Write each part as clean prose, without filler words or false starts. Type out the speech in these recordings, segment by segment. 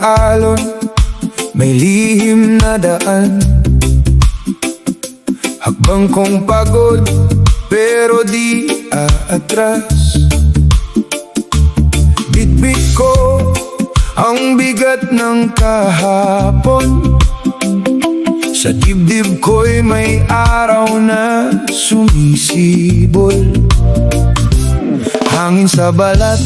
alon, may lihim na daan. Hakbang kong pagod, pero di aatras. Bitbit ko ang bigat ng kahapon. Sa dibdib ko'y may araw na sumisibol. Hangin sa balat,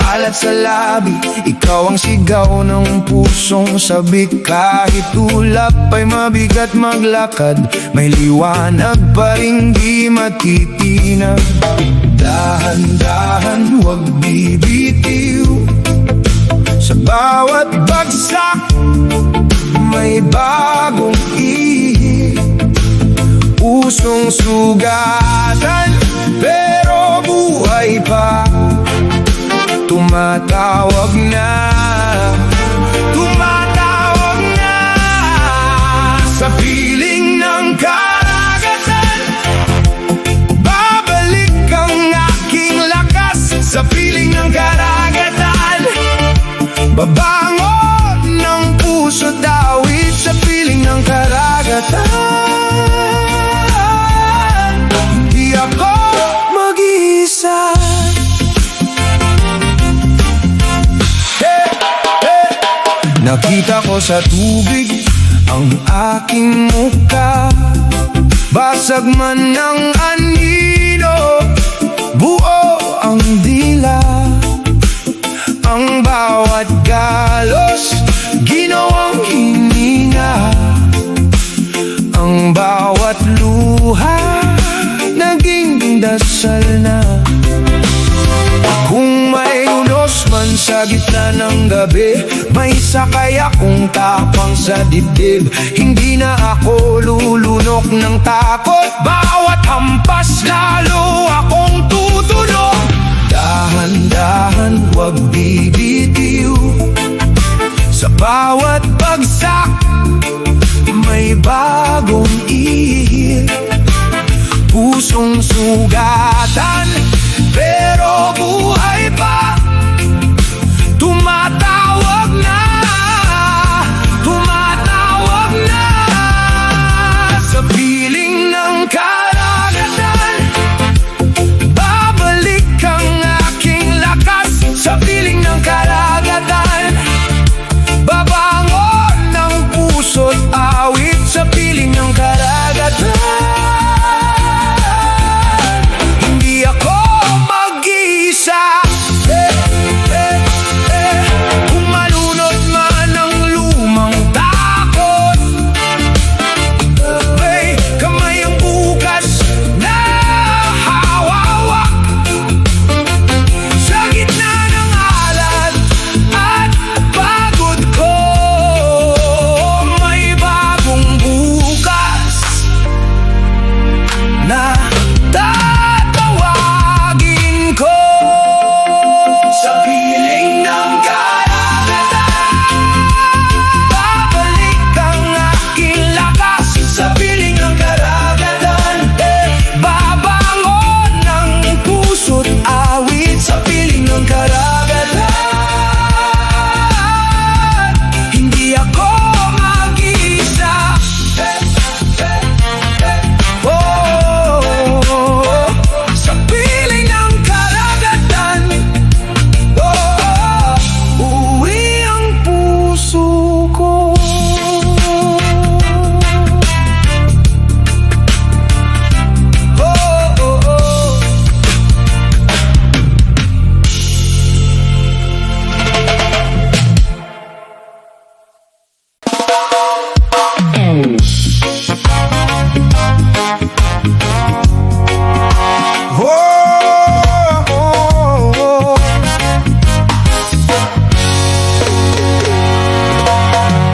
alat sa labi, ikaw ang sigaw ng pusong sabik. Kahit ulap ay mabigat maglakad, may liwanag pa rin di matitinag. Dahan-dahan, huwag bibitiw. Sa bawat bagsak, may bagong ihip. Pusong sugatan, pero buhay pa. Tumatawag na, tumatawag na. Sa piling ng karagatan, babalik ang aking lakas. Sa piling ng karagatan, babangon ng puso dawit. Sa piling ng karagatan, hindi ako mag-iisa. Nakita ko sa tubig ang aking muka. Basag man ng anino, buo ang dila. Ang bawat galos, ginawang hininga. Ang bawat luha, naging dasal na. Kung may unos man sa gitna ng gabi, may sakay akong tapang sa dibdib. Hindi na ako lulunok ng takot, bawat hampas lalo akong tutunok. Dahan-dahan, huwag bibitiw. Sa bawat bagsak, may bagong ihip. Pusong sugatan, pero buhay pa. Tumatawag na, tumatawag na. Sa piling ng karagatan, babalik ang aking lakas. Sa piling ng karagatan, babangon ng puso't awit. Sa piling ng karagatan, hindi ako mag-iisa. Kung malunod man ang lumang takot, may kamay ang bukas na hawawak. Sa gitna ng alad at pagod ko, may bagong bukas na tatawagin ko. Sa piling ng karagatan, babalik ang aking lakas. Sa piling ng karagatan, babangon ng puso't awit. Sa piling ng karagatan, hindi ako mag-iisa. Oh, sa piling ng karagatan, uuwi ang puso ko.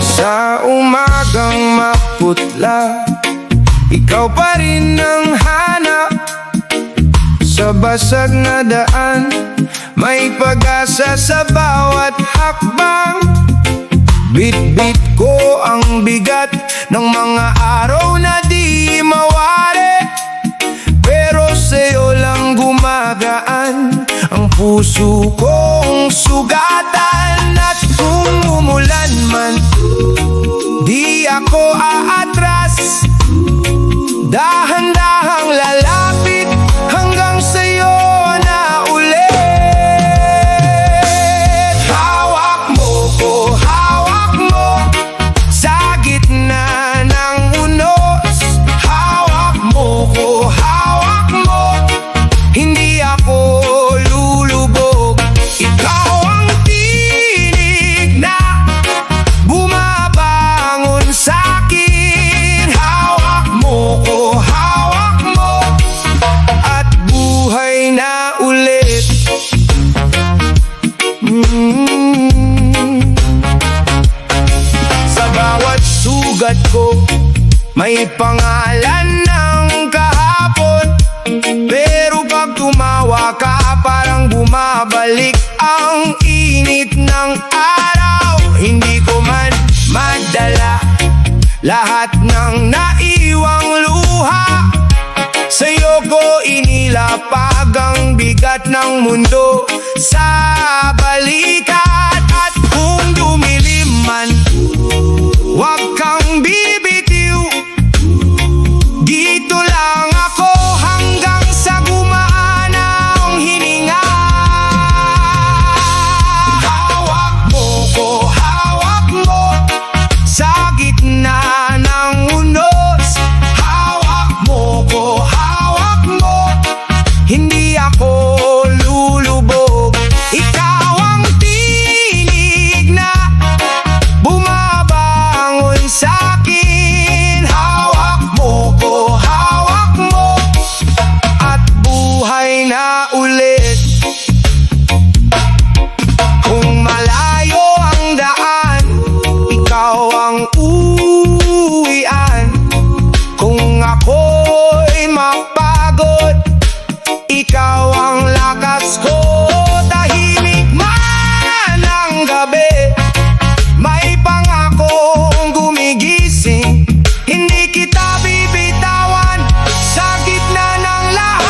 Sa umagang maputla, ikaw pa rin ang hanap. Sa basag na daan, may pag-asa sa bawat hakbang. Bit-bit ko ang bigat ng mga araw na di mawari, pero sa'yo lang gumagaan ang puso kong sugatan. At kung umulan sugat ko may pangalan ng kahapon. Pero pag tumawa ka parang bumabalik ang init ng araw. Hindi ko man madala lahat ng naiwang luha. Sa'yo ko inilapag ang bigat ng mundo sa balikat. At kung dumilim man, huwag kang bibitiw. Dito lang ako hanggang sa gumaan ang hininga. Hawak mo ko, hawak mo sa gitna ng unos. Hawak mo ko, hawak mo, hindi ako lulubog. Ikaw ang tinig na bumabangon sa'kin. Hawak mo ko, hawak mo, at buhay na ulit. Kung malayo ang daan, ikaw ang uwian. Kung ako'y mapagod, ikaw ang lakas ko. Tahimik man ang gabi, may pangakong gumigising. Hindi kita bibitawan sa gitna ng lahat.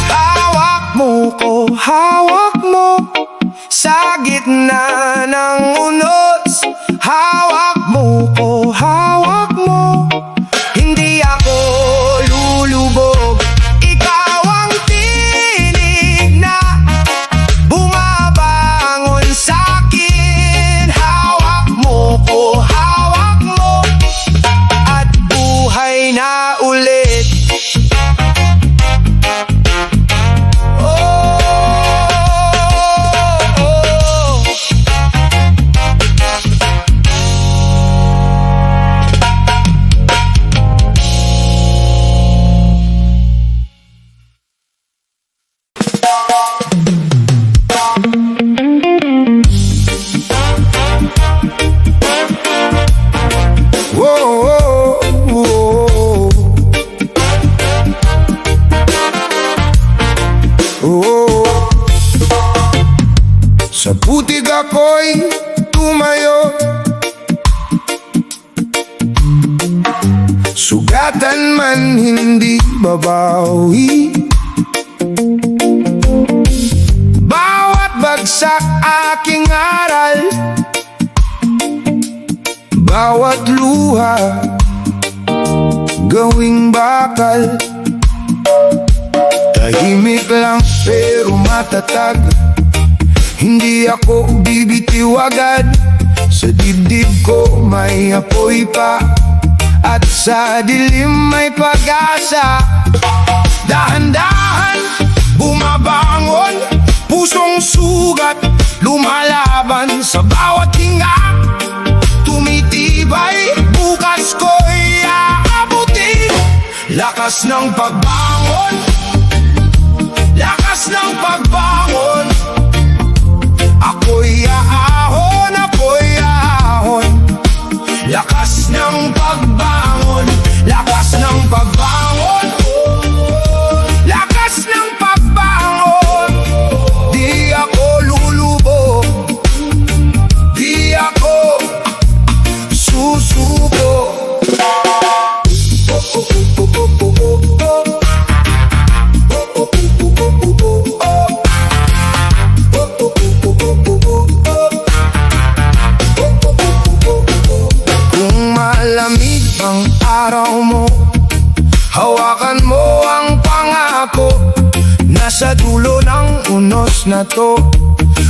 Hawak mo ko, hawak mo sa gitna ng unos. Hawak mo ko, hawak mo, hindi ako lulubog. Ikaw ang tinig na bumabangon sa'kin. Hawak mo ko, hawak mo, at buhay na ulit. Oh, oh. Whoa, whoa, whoa. Sa putig ako'y tumayo, sugatan man hindi babawi. Bawat bagsak aking aral, bawat luha gawing bakal. Tahimik lang pero matatag, hindi ako bibitiw agad. Sa dibdib ko may apoy pa, at sa dilim may pag-asa. Dahan-dahan bumabangon, pusong sugat lumalaban sa bawat hinga. Tumitibay, bukas ko'y aabutin. Lakas ng pagbangon, lakas ng pagbangon. Ako'y aahon, ako'y aahon. Lakas ng pagbangon, lakas ng pagbangon, lakas ng pagbangon. Di ako lulubog, di ako susuko. Kung malamig ang araw mo, hawakan mo ang pangako. Nasa dulo ng unos na to,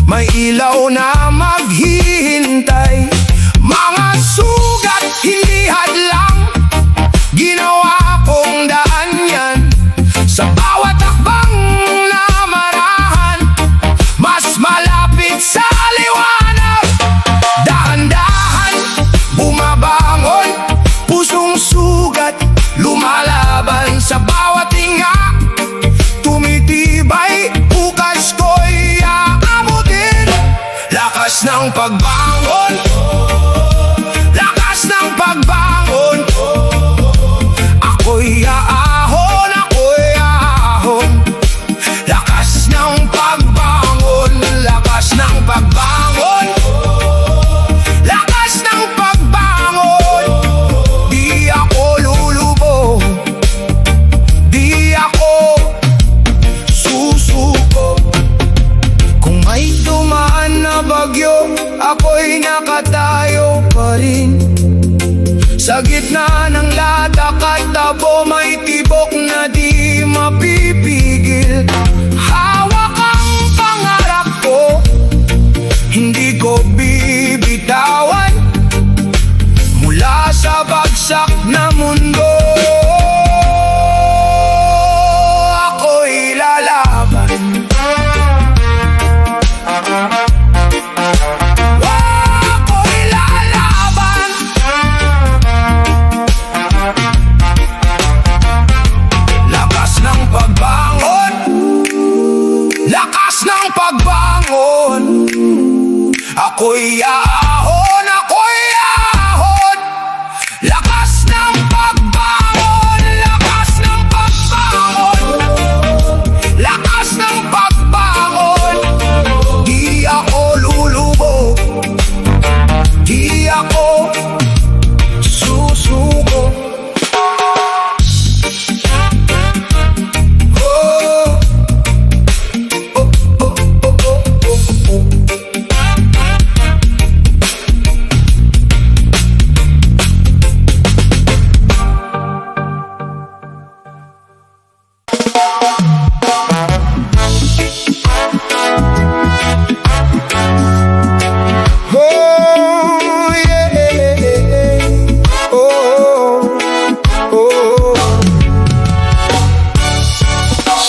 may ilaw na maghihintay. Mga sugat, hindi hadlang, ginawa kong daan yan. Sa bawat akbang na marahan, mas malapit sa liwanag. Dahan-dahan bumabangon, pusong sugat lumalaban sa bawat hinga. Tumitibay, bukas ko'y aabutin. Lakas ng pagbangon, pagbangon. Ako'y aahon, ako'y aahon. Lakas ng pagbangon, lakas ng pagbangon. Lakas ng pagbangon. Di ako lulubog, di ako susuko. Kung may dumaan na bagyo, ako'y nakatayo pa rin. Sa gitna ng latak at tabo, may tibok na di mapipigil. Hawak ang pangarap ko, hindi ko bibitawan. Mula sa bagsak na mundo, ako'y lalaban. Ako'y lalaban. Lakas ng pagbangon, lakas ng pagbangon. Ako'y ahon, ako'y ahon. Lakas ng pagbangon, lakas ng pagbangon. Lakas ng pagbangon. Di ako lulubog, di ako susuko. Oh, yeah. Oh.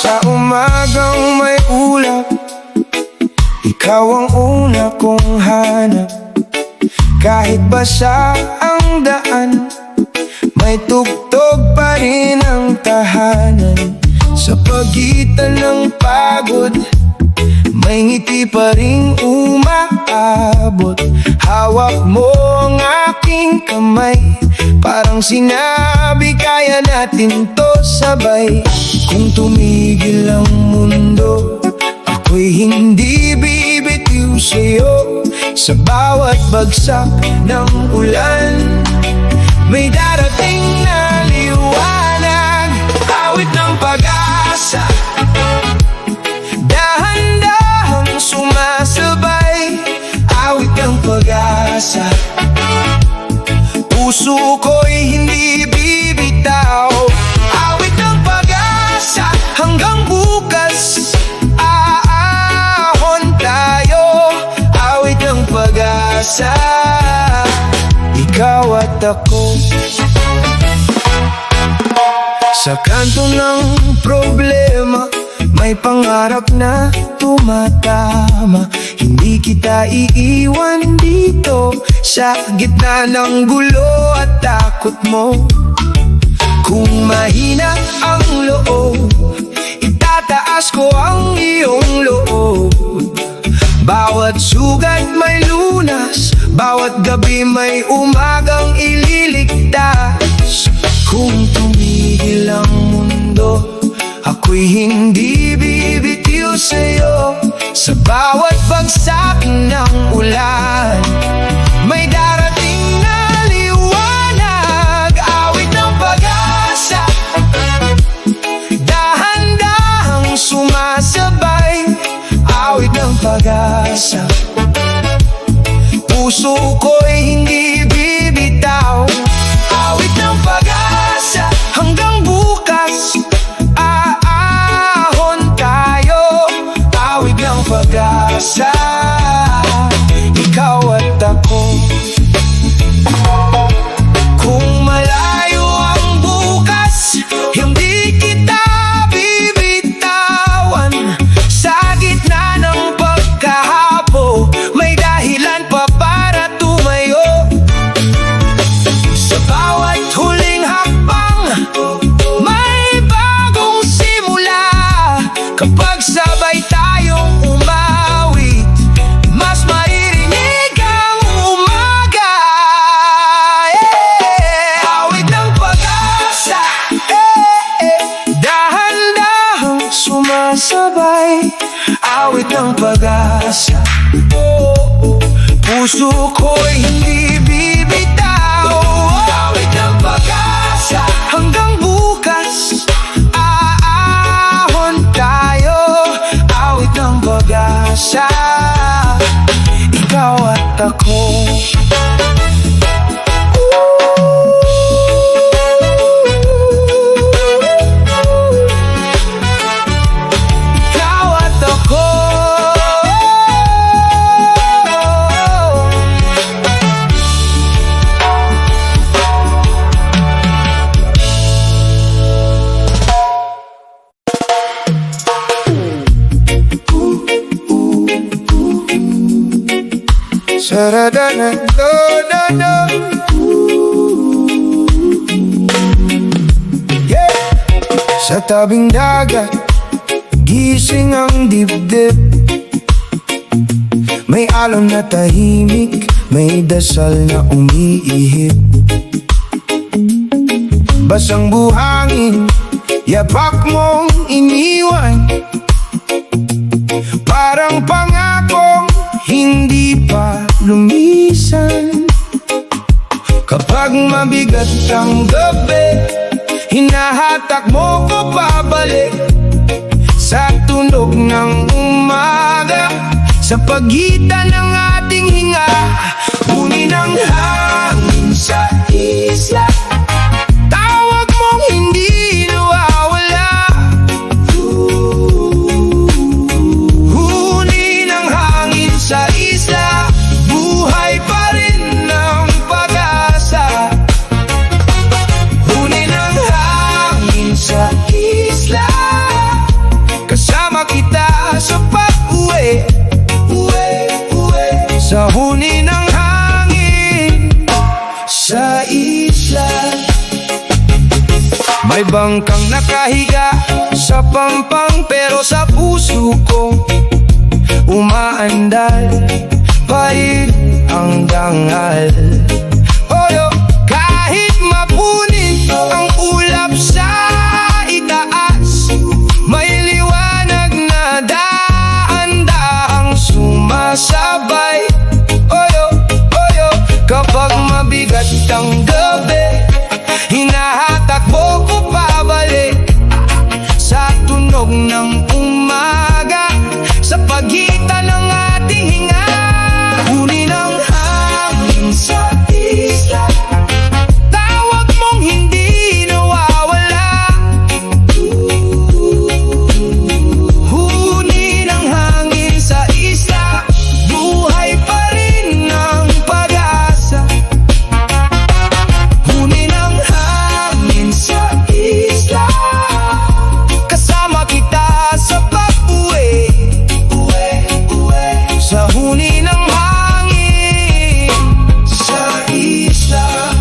Sa umagang may ulap, ikaw ang una kong hanap. Kahit basa ang daan, may tugtog pa rin ang tahanan. Sa pagitan ng pagod, may ngiti pa ring umaabot. Hawak mo ang aking kamay, parang sinabi kaya natin to sabay. Kung tumigil ang mundo, ako'y hindi bibitiw sa'yo. Sa bawat bagsak ng ulan, may darating na liwanag. Awit ng pag-asa, dahan-dahang sumasabay. Awit ng pag-asa, puso ko'y hindi bibitaw. Awit ng pag-asa, hanggang bukas aahon tayo. Awit ng pag-asa, ikaw at ako. Sa kanto ng problema, may pangarap na tumatama. Hindi kita iiwan dito sa gitna ng gulo at takot mo. Kung mahina ang loob, itataas ko ang iyong loob. Bawat sugat may lunas, bawat gabi may umagang ililigtas. Kung tumigil ang mundo, ako'y hindi bibitiw sa'yo. Sa bawat bagsak ng ulan, may darating na liwanag. Awit ng pag-asa, dahan-dahang sumasabay. Awit ng pag-asa, puso ko'y hindi bibitaw. Awit ng pag-asa, hanggang bukas aahon tayo. Awit ng pag-asa, ikaw at ako. Kung malayo ang bukas, hindi kita bibitawan. Sa gitna ng pagkahabo, may dahilan pa para tumayo. puso ko'y hindi bibitaw. Awit ng pag-asa hanggang bukas, aahon tayo. Awit ng pag-asa, ikaw at ako. Yeah. Sa tabing dagat, gising ang dibdib. May alon na tahimik, may dasal na umiihip. Basang buhangin, yapak mong iniwan. Parang pangakong hindi pa lumisan. Kapag mabigat ang gabi, hinahatak mo ko pabalik sa tunog ng umaga. Sa pagitan ng ating hinga, huni ng hangin sa isla. Tawag mong hindi nawawala. Huni ng hangin sa isla, buhay pa rin ng pag-asa. Huni ng hangin sa isla, kasama kita sa pag-uwi. Sa huni ng hangin sa isla. May bangkang nakahiga sa pampang, pero sa puso ko umaandal pa rin ang dangal. Oyo, kahit mapunit ang ulap sa itaas, may liwanag na daan-daang sumasabay. Kapag mabigat ang gabi, hinahatak mo ko pabalik sa tunog ng umaga. Sa pagitan ng ating hinga, huni ng hangin sa isla. Tawag mong hindi nawawala. Huni ng hangin sa isla, buhay pa rin ng pag-asa. Huni ng hangin sa isla, kasama kita sa pag-uwi. Sa huni ng hangin sa isla.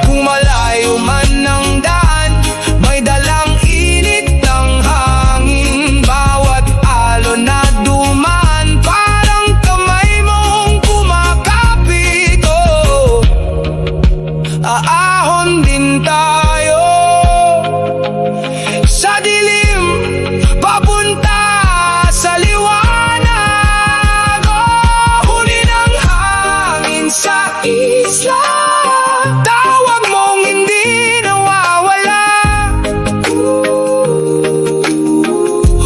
Kung malayo man ang daan, may dalang init ng hangin. Bawat alon na dumaan, parang kamay mong kumakapit. Aahon din tayo sa dilim, papunta sa liwanag. Huni ng hangin sa isla, tawag mong hindi nawawala.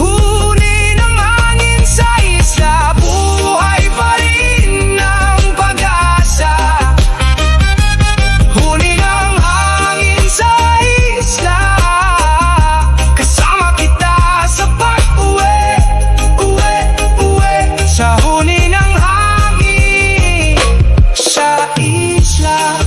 Huni ng hangin sa isla, buhay pa rin ng pag-asa. Huni ng hangin sa isla, kasama kita sa pag-uwi. Sa huni ng hangin sa isla.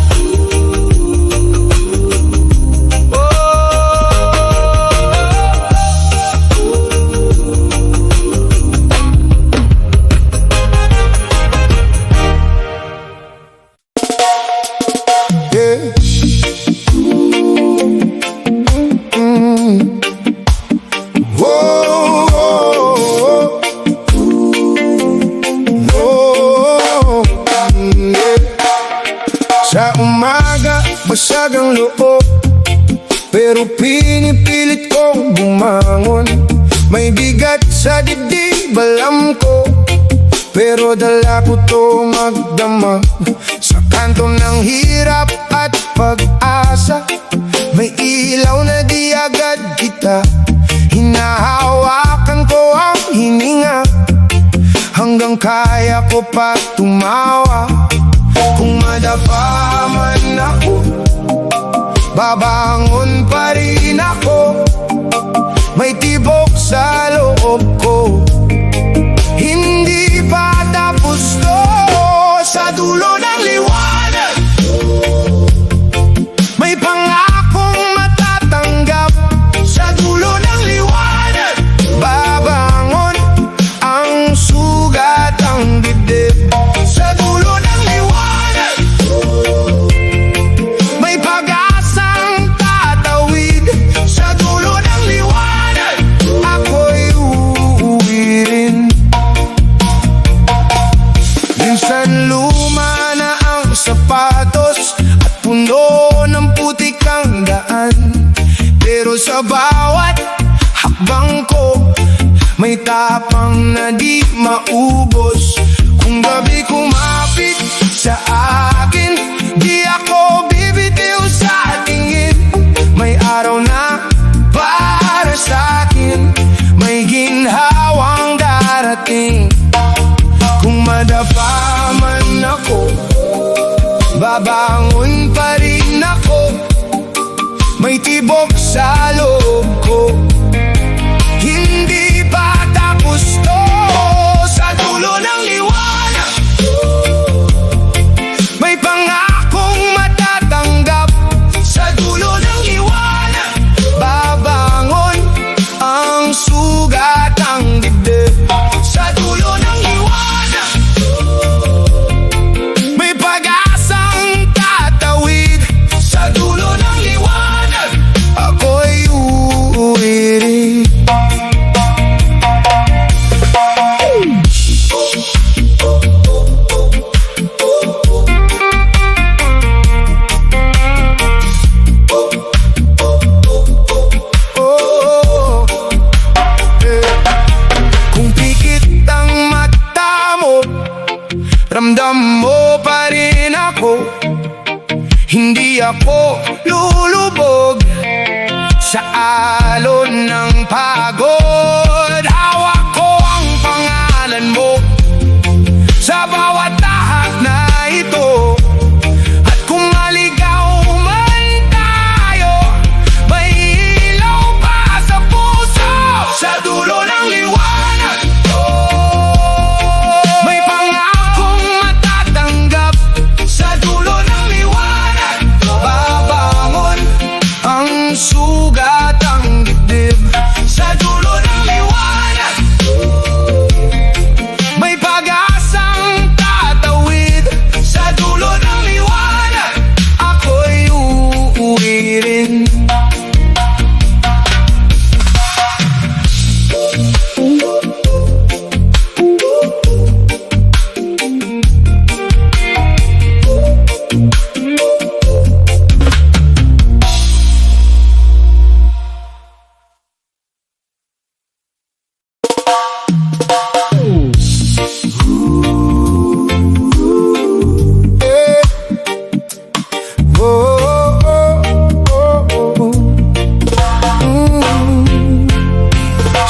Yeah. Sa umaga, basag ang loob, pero pinipilit kong bumangon. May bigat sa dibdib, alam ko pero dala ko to magdamag sa kanto ng hirap at pag-asa. May ilaw na di agad kita hinahawakan ko ang hininga, hanggang kaya ko pa tumawa. Kung madapa man ako, babangon pa rin ako. May tibok sa loob ko, hindi pa tapos to. Sa dulo ng liwanag, may pangakong matatanggap. Sa dulo ng liwanag, babangon ang sugat ang dibdib. Sa dulo ng liwanag, may pag-asang tatawid. Sa dulo ng liwanag, ako'y uuwi rin. Minsan luma na ang sapatos at puno ng putik ang daan, pero sa bawat hakbang ko may tapang na di maubos. Kung gabi kumapit sa akin, di ako bibitiw sa tingin. May araw na para sa akin, may ginhawang darating. Kung madapa man ako, babangon pa rin ako. May tibok sa loob ko, hindi pa tapos to. Sa dulo ng liwanag, may pangakong matatanggap. Sa dulo ng liwanag, babangon ang sugat ang dibdib. Sa dulo ng liwanag, may pag-asang tatawid. Sa dulo ng liwanag, ako'y uuwi rin. Kung pikit ang mata mo, ramdam mo pa rin ako. Hindi ako lulubog sa alon ng pagod. Hawak ko ang pangalan mo sa bawat tahak na ito. At kung maligaw man tayo, may ilaw pa sa puso. Sa dulo ng liwanag, may pangakong matatanggap. Sa dulo ng liwanag, babangon ang sugat ang dibdib. Sa dulo ng liwanag, may pag-asang tatawid. Sa dulo ng liwanag, ako'y uuwi rin.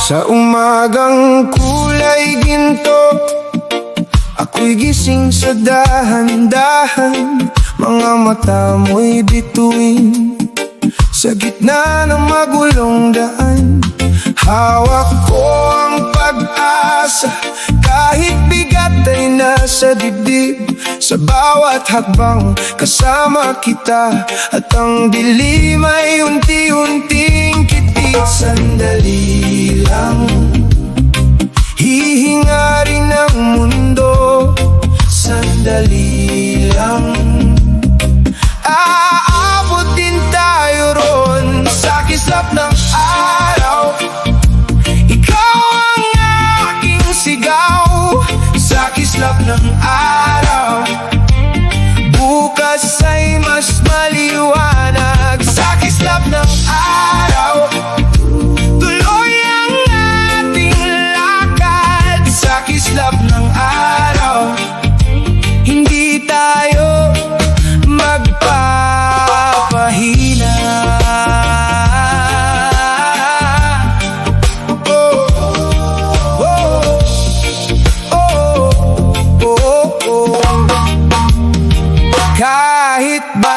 Sa umagang kulay ginto, ako'y gising sa dahan-dahan. Mga mata mo'y bituin sa gitna ng magulong daan. Hawak ko ang pag-asa, kahit bigat ay nasa dibdib. Sa bawat hakbang kasama kita, at ang dilim ay unti-unting kitik. Sandali lang, hihinga rin ang mundo. Sandali lang, aabot din tayo ron sa kislap ng araw. Ikaw ang aking sigaw sa kislap ng araw. Bukas ay mas maliwanag sa kislap ng araw. Tuloy ang ating lakad sa kislap ng araw.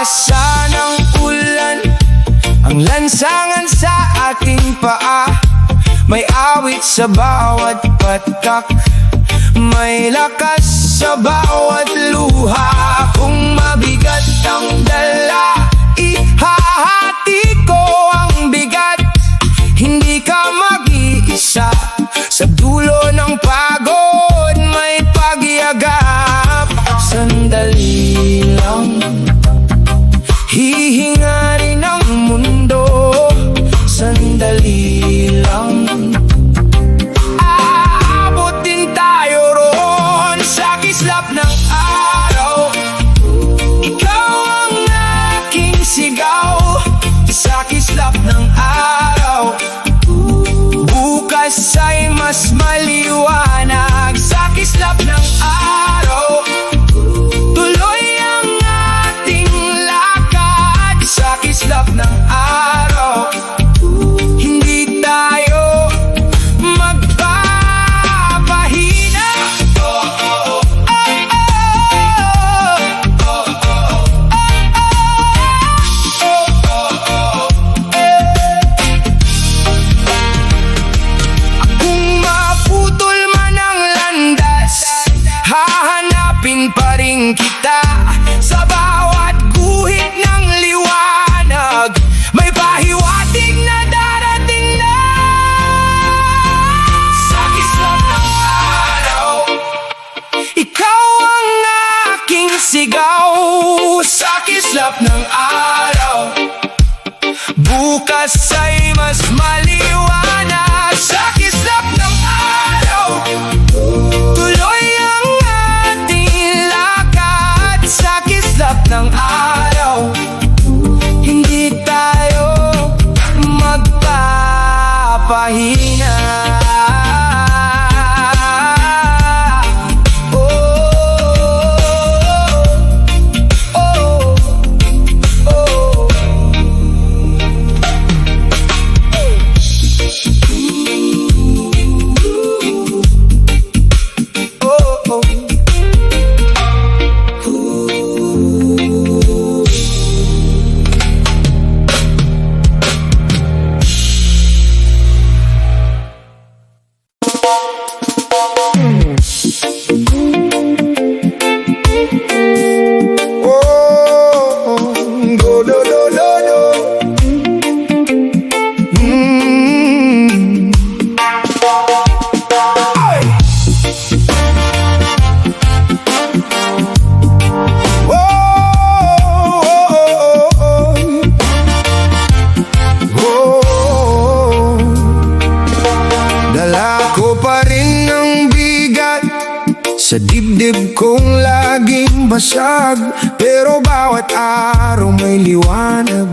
basa ng ulan, ang lansangan sa ating paa. May awit sa bawat patak, may lakas sa bawat luha. Kung mabigat ang dala, ihahati ko ang bigat. Hindi ka mag-iisa, sa dulo ng pagod may pag-iagap. Sandali lang, hihinga rin ang mundo. Sandali lang, aabot din tayo roon sa kislap ng araw. Ikaw ang aking sigaw sa kislap ng araw. Bukas ay mas maliwanag sa kislap ng araw. Tuloy ang ating lakad sa kislap ng araw. Hindi tayo magpapahina. Kung maputol man ang landas, hahanapin pa rin kita. Sa bawat guhit ng liwanag, may pahiwatig na darating na. Sa kislap ng araw, ikaw ang aking sigaw. Sa kislap ng araw, bukas ay mas maliwanag. Sa kislap ng araw, tuloy ang ating lakad. Sa kislap ng araw, hindi tayo magpapahina. Sa dibdib kong laging basag, pero bawat araw may liwanag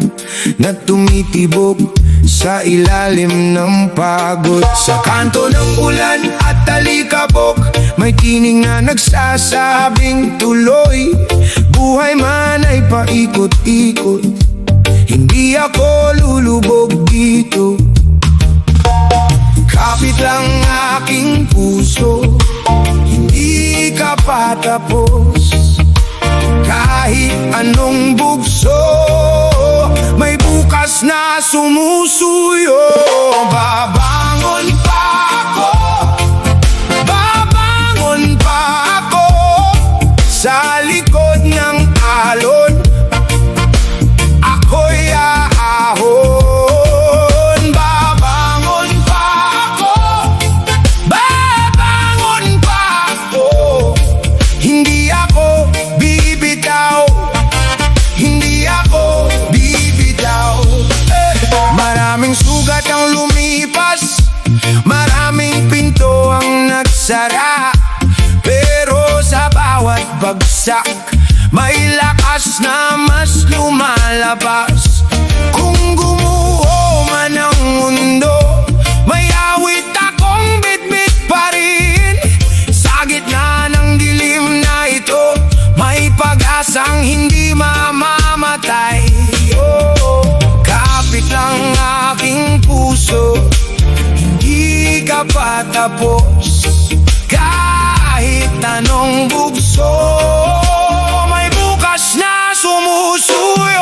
na tumitibok sa ilalim ng pagod. Sa kanto ng ulan at talikabok, may tining na nagsasabing tuloy. Buhay man ay paikot-ikot, hindi ako lulubog dito. Kapit lang aking puso, hindi ka patapos. Kahit anong bugso, may bukas na sumusuyo. Babangon pa ako, babangon pa ako. Sa likod ng alon, ako'y aahon. Babangon pa ako, babangon pa ako. Hindi ako bibitaw, hindi ako bibitaw. Maraming sugat ang lumipas, maraming pinto ang nagsara, pero sa bawat bagsak may lakas na mas lumalabas. Kung gumuho man ang mundo, may awit akong bitbit pa rin. Sa gitna ng dilim na ito, may pag-asang hindi mamamatay. Kapit lang aking puso, hindi ka patapos. Kahit anong bugso, may bukas na sumusuyo.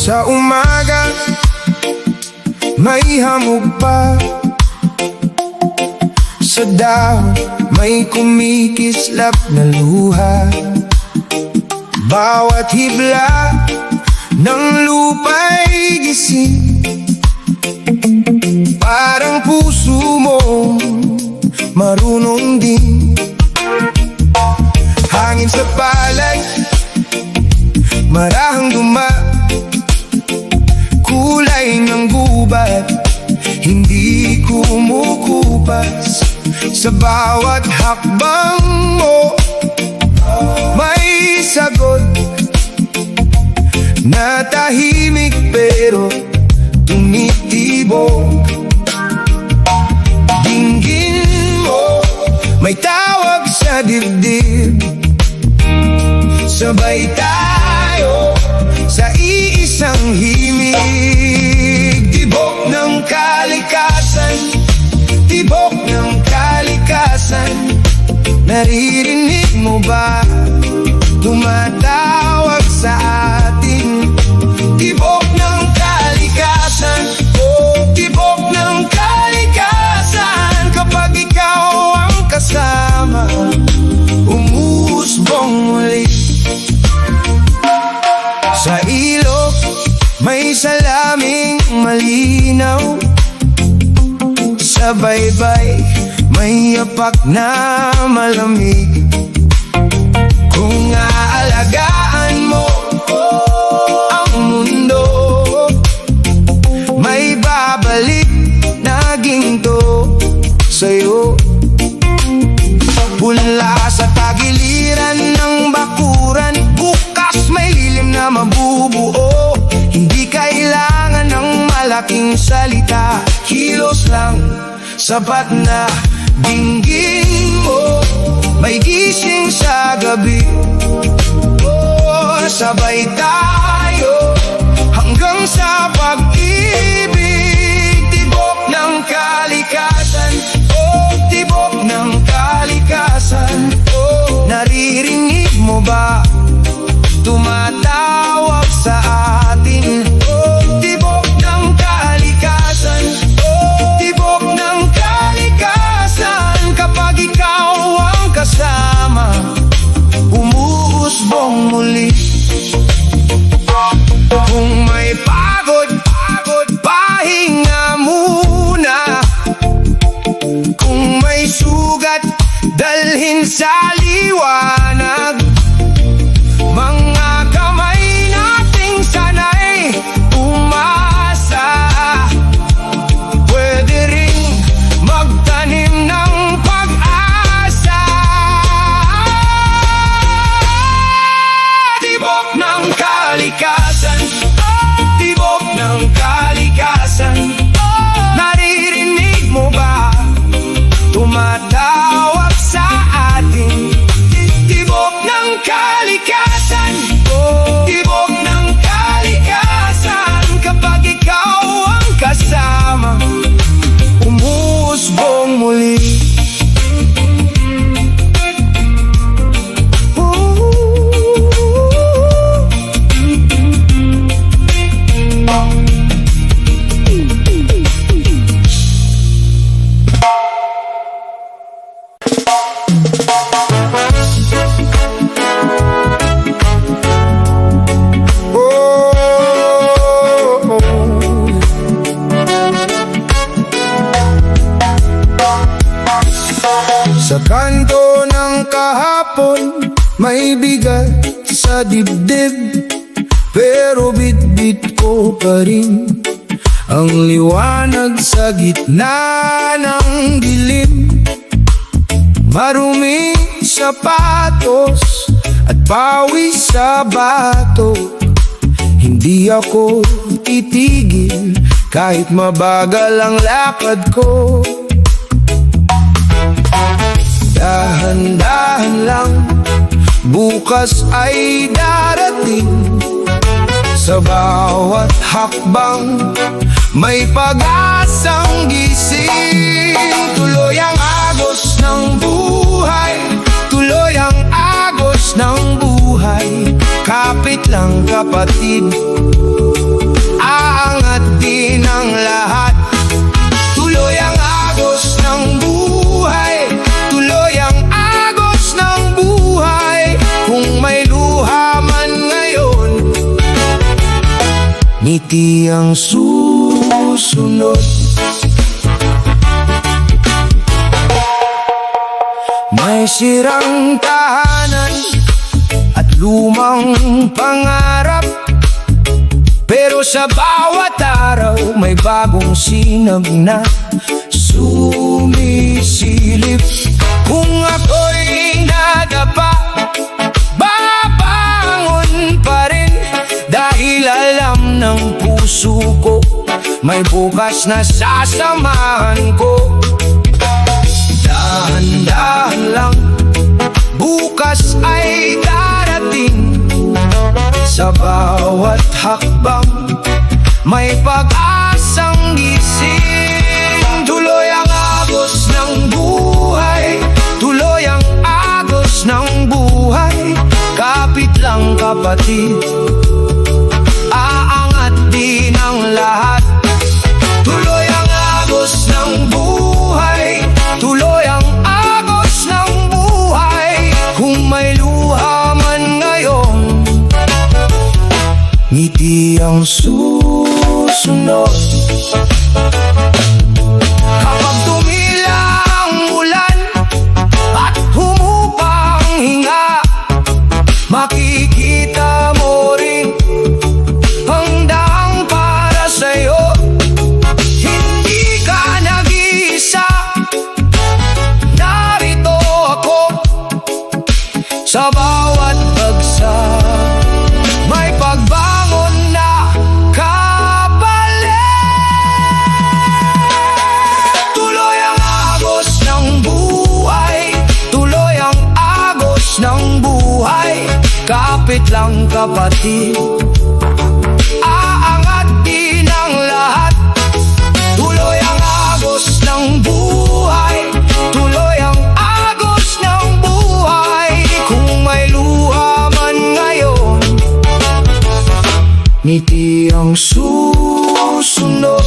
Sa umaga, may hamog pa. Sa dahon, may kumikislap na luha. Bawat hibla ng lupa'y gising, parang puso mo marunong din. Hangin sa palay, marahang duma. Kulay ng gubat, hindi kumukupas. Sa bawat hakbang mo, may sagot na tahimik pero tumitibok. Dinggin mo, may tawag sa dibdib. Sabay tayo sa iisang himig. Tibok ng kalikasan, tibok ng kalikasan. Naririnig mo ba? Tumatawag sa atin. Tibok ng kalikasan, oh, tibok ng kalikasan. Kapag ikaw ang kasama, umuusbong muli. Sa ilog, may salaming malinaw. Sa baybay, may yapak na malamig. Kung aalagaan mo ang mundo, may babalik na ginto sa'yo. Mula sa tagiliran ng bakuran, bukas may lilim na mabubuo. Hindi kailangan ng malaking salita, kilos lang sapat na. Dinggin mo, may gising sa gabi. Oh, sabay tayo hanggang sa pag-ibig. Tibok ng kalikasan, oh, tibok ng kalikasan. Oh, naririnig mo ba? Tumatawag sa atin. Oh, tibok ng kalikasan, oh, tibok ng kalikasan. Kapag ikaw ang kasama, umuusbong muli. Kung may pagod, pahinga muna. Kung may sugat, dalhin sa liwanag. Mga kamay nating sanay umasa, pwede ring magtanim ng pag-asa. Tibok ng kalikasan, tibok ng kalikasan. Naririnig mo ba? Tumatawag sa atin. Tibok ng kalikasan, oh, tibok ng kalikasan. Kapag ikaw ang kasama, umuusbong muli. Sa kanto ng kahapon, may bigat sa dibdib, pero bitbit ko pa rin ang liwanag sa gitna ng dilim. Marumi sapatos at pawis sa bato, hindi ako titigil kahit mabagal ang lakad ko. Dahan-dahan lang, bukas ay darating. Sa bawat hakbang, may pag-asang gising. Tuloy ang agos ng buhay, tuloy ang agos ng buhay. Kapit lang kapatid, ngiti ang susunod. May sirang tahanan at lumang pangarap, pero sa bawat araw may bagong sinag na sumisilip. Kung ako'y nadapa, babangon pa rin, dahil alam ng puso ko may bukas na sasamahan ko. Dahan-dahan lang, bukas ay darating. Sa bawat hakbang may pag-asang gising. Tuloy ang agos ng buhay, tuloy ang agos ng buhay. Kapit lang kapatid, aangat din ang lahat. Tuloy ang agos ng buhay, tuloy ang agos ng buhay. Kung may luha man ngayon, ngiti ang susunod. Kapag tumila ang ulan at humupa ang hinga, makikita mo rin ang daang para sa'yo. Hindi ka nag-iisa, narito ako. Sa bawat bagsak may pagbangon na kapalit. Tuloy ang agos ng buhay, tuloy ang agos ng buhay. Kapit lang kapatid, aangat din ang lahat. Tuloy ang agos ng buhay, tuloy ang agos ng buhay. Kung may luha man ngayon, ngiti ang susunod.